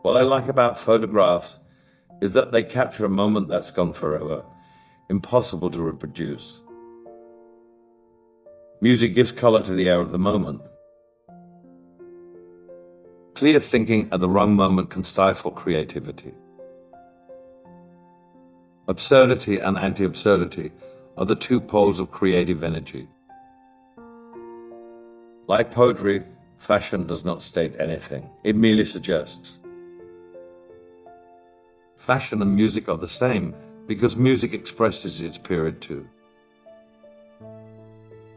What I like about photographs is that they capture a moment that's gone forever, impossible to reproduce. Music gives color to the air of the moment. Clear thinking at the wrong moment can stifle creativity. Absurdity and anti-absurdity are the two poles of creative energy. Like poetry, fashion does not state anything. It merely suggests. Fashion and music are the same because music expresses its period too.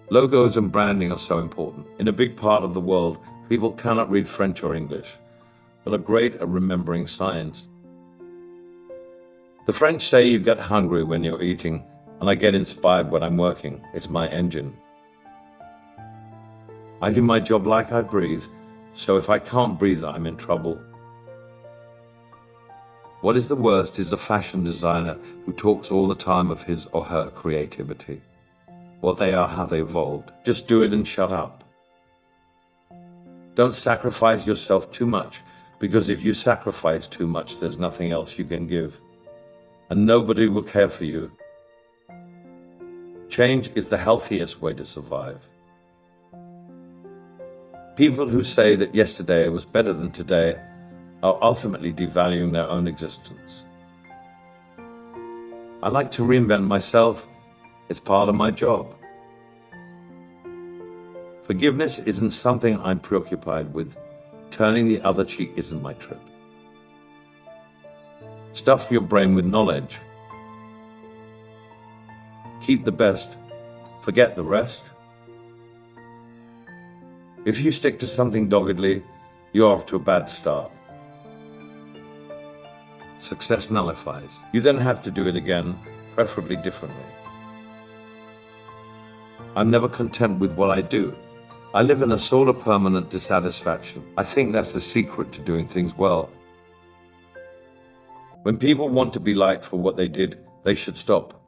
Logos and branding are so important. In a big part of the world, people cannot read French or English, but are great at remembering signs. The French say you get hungry when you're eating, and I get inspired when I'm working. It's my engine. I do my job like I breathe, so if I can't breathe, I'm in trouble. What is the worst is a fashion designer who talks all the time of his or her creativity. What they are, how they evolved. Just do it and shut up. Don't sacrifice yourself too much, because if you sacrifice too much, there's nothing else you can give. And nobody will care for you. Change is the healthiest way to survive. People who say that yesterday was better than today are ultimately devaluing their own existence. I like to reinvent myself. It's part of my job. Forgiveness isn't something I'm preoccupied with. Turning the other cheek isn't my trip. Stuff your brain with knowledge. Keep the best, forget the rest. If you stick to something doggedly, you're off to a bad start. Success nullifies. You then have to do it again, preferably differently. I'm never content with what I do. I live in a sort of permanent dissatisfaction. I think that's the secret to doing things well. When people want to be liked for what they did, they should stop.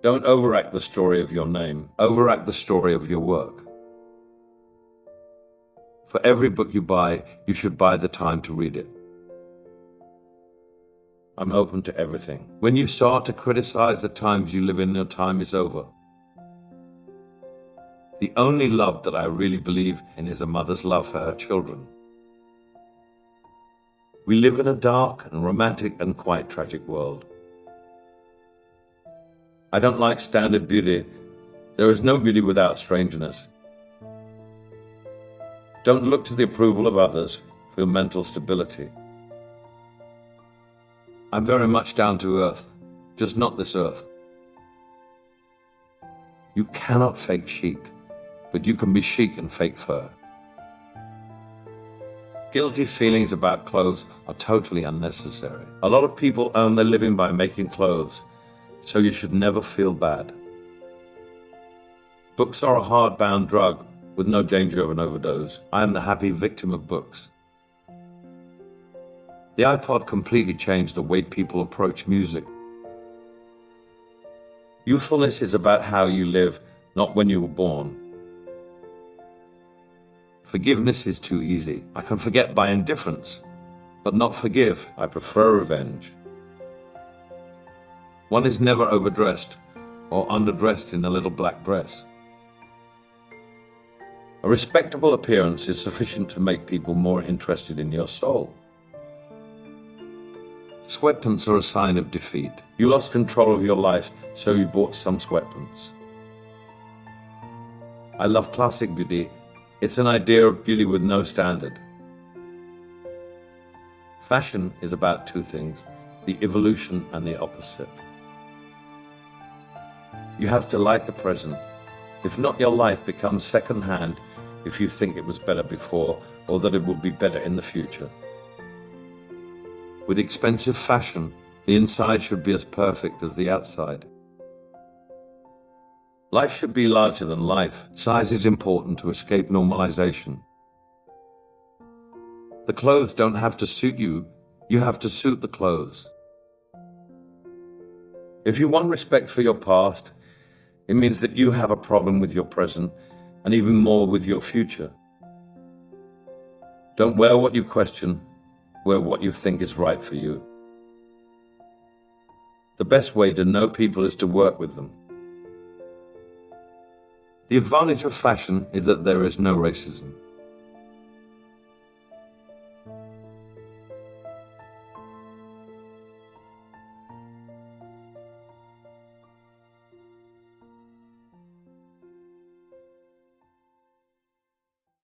Don't overact the story of your name. Overact the story of your work. For every book you buy, you should buy the time to read it. I'm open to everything. When you start to criticize the times you live in, your time is over. The only love that I really believe in is a mother's love for her children. We live in a dark and romantic and quite tragic world. I don't like standard beauty. There is no beauty without strangeness. Don't look to the approval of others for your mental stability. I'm very much down to earth, just not this earth. You cannot fake chic, but you can be chic and fake fur. Guilty feelings about clothes are totally unnecessary. A lot of people earn their living by making clothes, so you should never feel bad. Books are a hard-bound drug with no danger of an overdose. I am the happy victim of books. The iPod completely changed the way people approach music. Youthfulness is about how you live, not when you were born. Forgiveness is too easy. I can forget by indifference, but not forgive. I prefer revenge. One is never overdressed or underdressed in a little black dress. A respectable appearance is sufficient to make people more interested in your soul. Sweatpants are a sign of defeat. You lost control of your life, so you bought some sweatpants. I love classic beauty. It's an idea of beauty with no standard. Fashion is about two things, the evolution and the opposite. You have to like the present. If not, your life becomes second-hand if you think it was better before or that it will be better in the future. With expensive fashion, the inside should be as perfect as the outside. Life should be larger than life. Size is important to escape normalization. The clothes don't have to suit you, you have to suit the clothes. If you want respect for your past, it means that you have a problem with your present and even more with your future. Don't wear what you question, wear what you think is right for you. The best way to know people is to work with them. The advantage of fashion is that there is no racism.